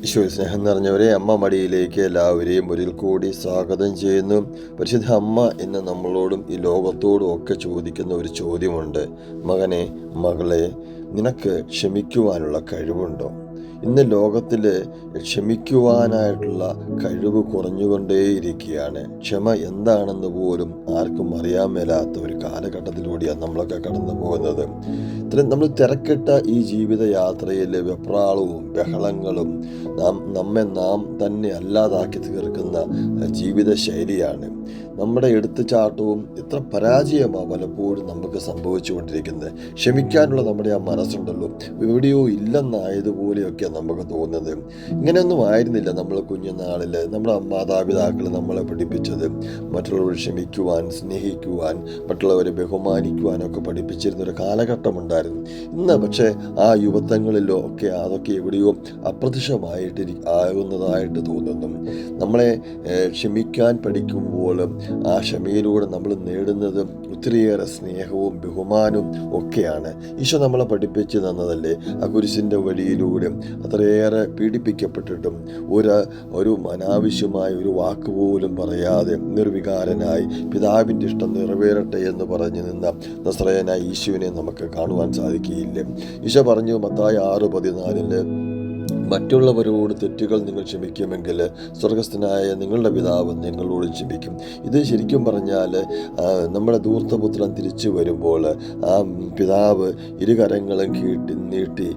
ഈശോയിൽ സ്നേഹം നിറഞ്ഞവരെ, അമ്മ മടിയിലേക്ക് എല്ലാവരെയും ഒരിക്കൽ കൂടി സ്വാഗതം ചെയ്യുന്നു. പരിശുദ്ധ അമ്മ ഇന്ന് നമ്മളോടും ഈ ലോകത്തോടും ഒക്കെ ചോദിക്കുന്ന ഒരു ചോദ്യമുണ്ട്. മകനെ, മകളെ, നിനക്ക് ക്ഷമിക്കുവാനുള്ള കഴിവുണ്ടോ? ഇന്ന് ലോകത്തിൽ ക്ഷമിക്കുവാനായിട്ടുള്ള കഴിവ് കുറഞ്ഞുകൊണ്ടേയിരിക്കുകയാണ്. ക്ഷമ എന്താണെന്ന് പോലും ആർക്കും അറിയാൻ മേലാത്ത ഒരു കാലഘട്ടത്തിലൂടെയാണ് നമ്മളൊക്കെ കടന്നു പോകുന്നത്. ഇത്രയും നമ്മൾ തിരക്കിട്ട ഈ ജീവിതയാത്രയിൽ വെപ്രാളവും ബഹളങ്ങളും നാം തന്നെ അല്ലാതാക്കി തീർക്കുന്ന ജീവിത ശൈലിയാണ്. നമ്മുടെ എടുത്തുചാട്ടവും ഇത്ര പരാജയമാണ് പലപ്പോഴും നമുക്ക് സംഭവിച്ചുകൊണ്ടിരിക്കുന്നത്. ക്ഷമിക്കാനുള്ള നമ്മുടെ ആ മനസ്സുണ്ടല്ലോ, എവിടെയോ ഇല്ലെന്നായതുപോലെയൊക്കെ നമുക്ക് തോന്നുന്നത്. ഇങ്ങനെയൊന്നും ആയിരുന്നില്ല നമ്മൾ കുഞ്ഞുനാളിൽ നമ്മുടെ മാതാപിതാക്കൾ നമ്മളെ പഠിപ്പിച്ചത്. മറ്റുള്ളവരെ ക്ഷമിക്കുവാൻ, സ്നേഹിക്കുവാൻ, മറ്റുള്ളവരെ ബഹുമാനിക്കുവാനൊക്കെ പഠിപ്പിച്ചിരുന്നൊരു കാലഘട്ടമുണ്ടായിരുന്നു. ഇന്ന് പക്ഷേ ആ യുവത്വങ്ങളിലോ ഒക്കെ അതൊക്കെ എവിടെയോ ആകുന്നതായിട്ട് തോന്നുന്നു. നമ്മളെ ക്ഷമിക്കാൻ പഠിക്കുമ്പോൾ ആ ക്ഷമയിലൂടെ നമ്മൾ നേടുന്നത് ഒത്തിരിയേറെ സ്നേഹവും ബഹുമാനവും ഒക്കെയാണ്. ഈശോ നമ്മളെ പഠിപ്പിച്ച് തന്നതല്ലേ. ആ കുരിശിൻ്റെ വഴിയിലൂടെ അത്രയേറെ പീഡിപ്പിക്കപ്പെട്ടിട്ടും ഒരു അനാവശ്യമായ ഒരു വാക്ക് പോലും പറയാതെ നിർവികാരനായി പിതാവിൻ്റെ ഇഷ്ടം നിറവേറട്ടെ എന്ന് പറഞ്ഞു നിന്ന നസ്രയനായ ഈശോവിനെ നമുക്ക് കാണുവാൻ സാധിക്കുകയില്ല. ഈശോ പറഞ്ഞു മത്തായി 6:14, മറ്റുള്ളവരോട് തെറ്റുകൾ നിങ്ങൾ ക്ഷമിക്കുമെങ്കിൽ സ്വർഗസ്ഥനായ നിങ്ങളുടെ പിതാവ് നിങ്ങളോട് ക്ഷമിക്കും. ഇത് ശരിക്കും പറഞ്ഞാൽ നമ്മുടെ ധൂർത്തപുത്രൻ തിരിച്ചു വരുമ്പോൾ ആ പിതാവ് ഇരുകരങ്ങളും നീട്ടി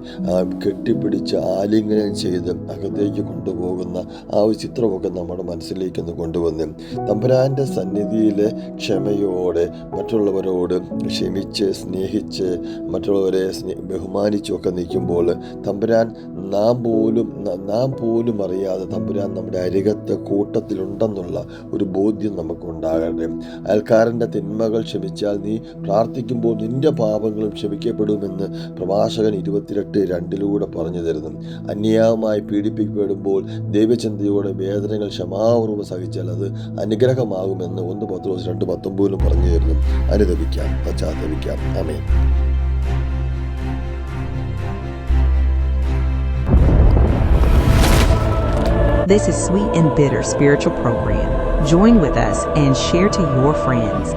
കെട്ടിപ്പിടിച്ച് ആലിംഗനം ചെയ്ത് അകത്തേക്ക് കൊണ്ടുപോകുന്ന ആ ഒരു ചിത്രമൊക്കെ നമ്മുടെ മനസ്സിലേക്കൊന്ന് കൊണ്ടുവന്ന് തമ്പുരാൻ്റെ സന്നിധിയിൽ ക്ഷമയോടെ മറ്റുള്ളവരോട് ക്ഷമിച്ച് സ്നേഹിച്ച് മറ്റുള്ളവരെ ബഹുമാനിച്ചുമൊക്കെ നിൽക്കുമ്പോൾ തമ്പുരാൻ നാം പോലും അറിയാതെ തമ്പുരാൻ നമ്മുടെ അരികത്തെ കൂട്ടത്തിലുണ്ടെന്നുള്ള ഒരു ബോധ്യം നമുക്കുണ്ടാകട്ടെ. അയൽക്കാരൻ്റെ തിന്മകൾ ക്ഷമിച്ചാൽ നീ പ്രാർത്ഥിക്കുമ്പോൾ നിന്റെ പാപങ്ങളും ക്ഷമിക്കപ്പെടുമെന്ന് പ്രഭാഷകൻ 22:2 പറഞ്ഞു തരുന്നു. അന്യായമായി പീഡിപ്പിക്കപ്പെടുമ്പോൾ ദൈവചിന്തയോടെ വേദനകൾ ക്ഷമാപൂർവ്വം സഹിച്ചാൽ അത് അനുഗ്രഹമാകുമെന്ന് 1 പത്രോസ് 2:19 പറഞ്ഞു തരുന്നു. അനുദപിക്കാം, പശ്ചാത്തപിക്കാം. ആമേൻ. This is Sweet and Bitter Spiritual Program. Join with us and share to your friends.